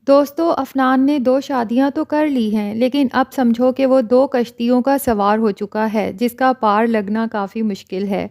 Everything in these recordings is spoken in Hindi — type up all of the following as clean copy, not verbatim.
दोस्तों, अफनान ने 2 शादियाँ तो कर ली हैं, लेकिन अब समझो कि वो 2 कश्तियों का सवार हो चुका है, जिसका पार लगना काफ़ी मुश्किल है।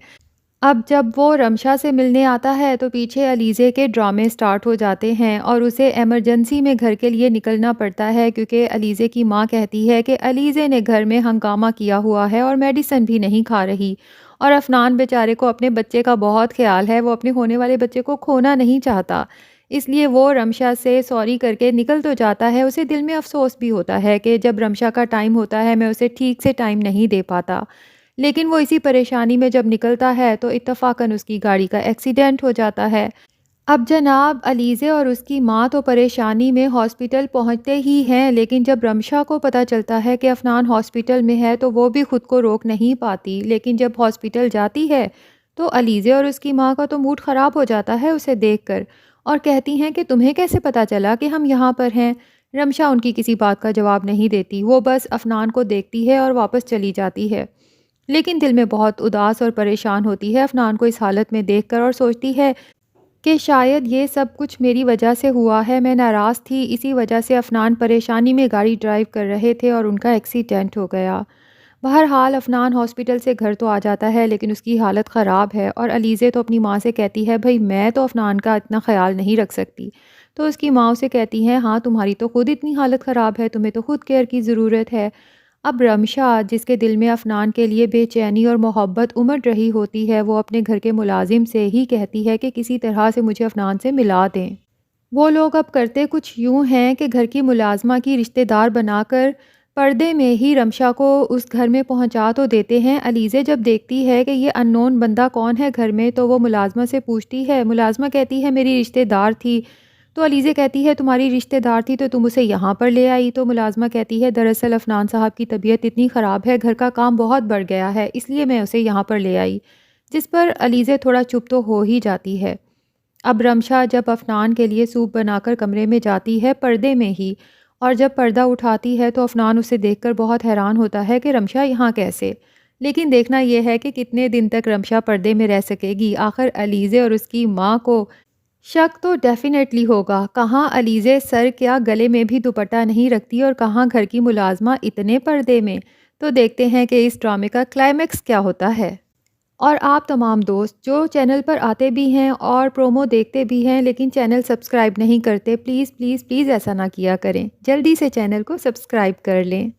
अब जब वो रमशा से मिलने आता है, तो पीछे अलीज़े के ड्रामे स्टार्ट हो जाते हैं और उसे इमरजेंसी में घर के लिए निकलना पड़ता है क्योंकि अलीज़े की माँ कहती है कि अलीज़े ने घर में हंगामा किया हुआ है और मेडिसिन भी नहीं खा रही। और अफनान बेचारे को अपने बच्चे का बहुत ख़्याल है, वो अपने होने वाले बच्चे को खोना नहीं चाहता। इसलिए वो रमशा से सॉरी करके निकल तो जाता है, उसे दिल में अफ़सोस भी होता है कि जब रमशा का टाइम होता है, मैं उसे ठीक से टाइम नहीं दे पाता। लेकिन वो इसी परेशानी में जब निकलता है तो इत्तफ़ाक़न उसकी गाड़ी का एक्सीडेंट हो जाता है। अब जनाब अलीज़े और उसकी माँ तो परेशानी में हॉस्पिटल पहुँचते ही हैं, लेकिन जब रमशा को पता चलता है कि अफ़नान हॉस्पिटल में है तो वो भी ख़ुद को रोक नहीं पाती। लेकिन जब हॉस्पिटल जाती है तो अलीज़े और उसकी माँ का तो मूड ख़राब हो जाता है उसे देखकर, और कहती हैं कि तुम्हें कैसे पता चला कि हम यहाँ पर हैं? रमशा उनकी किसी बात का जवाब नहीं देती, वो बस अफ़नान को देखती है और वापस चली जाती है। लेकिन दिल में बहुत उदास और परेशान होती है अफ़नान को इस हालत में देखकर, और सोचती है कि शायद ये सब कुछ मेरी वजह से हुआ है, मैं नाराज़ थी, इसी वजह से अफ़नान परेशानी में गाड़ी ड्राइव कर रहे थे और उनका एक्सीडेंट हो गया। बहरहाल अफ़नान हॉस्पिटल से घर तो आ जाता है, लेकिन उसकी हालत ख़राब है और अलीज़े तो अपनी माँ से कहती है, भई मैं तो अफ़नान का इतना ख़्याल नहीं रख सकती। तो उसकी माँ उसे कहती हैं, हाँ तुम्हारी तो खुद इतनी हालत ख़राब है, तुम्हें तो खुद केयर की ज़रूरत है। अब रमशा, जिसके दिल में अफ़नान के लिए बेचैनी और मोहब्बत उमड़ रही होती है, वो अपने घर के मुलाजिम से ही कहती है कि किसी तरह से मुझे अफ़नान से मिला दें। वो लोग अब करते कुछ यूँ हैं कि घर की मुलाज़मा की रिश्तेदार बनाकर पर्दे में ही रमशा को उस घर में पहुँचा तो देते हैं। अलीज़े जब देखती है कि ये अननोन बंदा कौन है घर में, तो वो मुलाज़मा से पूछती है। मुलाज़मा कहती है मेरी रिश्तेदार थी। तो अलीज़े कहती है तुम्हारी रिश्तेदार थी तो तुम उसे यहाँ पर ले आई? तो मुलाज़मा कहती है दरअसल अफ़नान साहब की तबीयत इतनी ख़राब है, घर का काम बहुत बढ़ गया है, इसलिए मैं उसे यहाँ पर ले आई। जिस पर अलीज़े थोड़ा चुप तो हो ही जाती है। अब रमशा जब अफ़नान के लिए सूप बनाकर कमरे में जाती है पर्दे में ही, और जब पर्दा उठाती है तो अफ़नान उसे देखकर बहुत हैरान होता है कि रमशा यहाँ कैसे? लेकिन देखना यह है कि कितने दिन तक रमशा पर्दे में रह सकेगी। आखिर अलीज़े और उसकी माँ को शक तो डेफ़िनेटली होगा, कहाँ अलीज़े सर क्या गले में भी दुपट्टा नहीं रखती और कहाँ घर की मुलाज़मा इतने पर्दे में। तो देखते हैं कि इस ड्रामे का क्लाइमेक्स क्या होता है। और आप तमाम दोस्त जो चैनल पर आते भी हैं और प्रोमो देखते भी हैं, लेकिन चैनल सब्सक्राइब नहीं करते, प्लीज़ प्लीज़ प्लीज़ ऐसा ना किया करें। जल्दी से चैनल को सब्सक्राइब कर लें।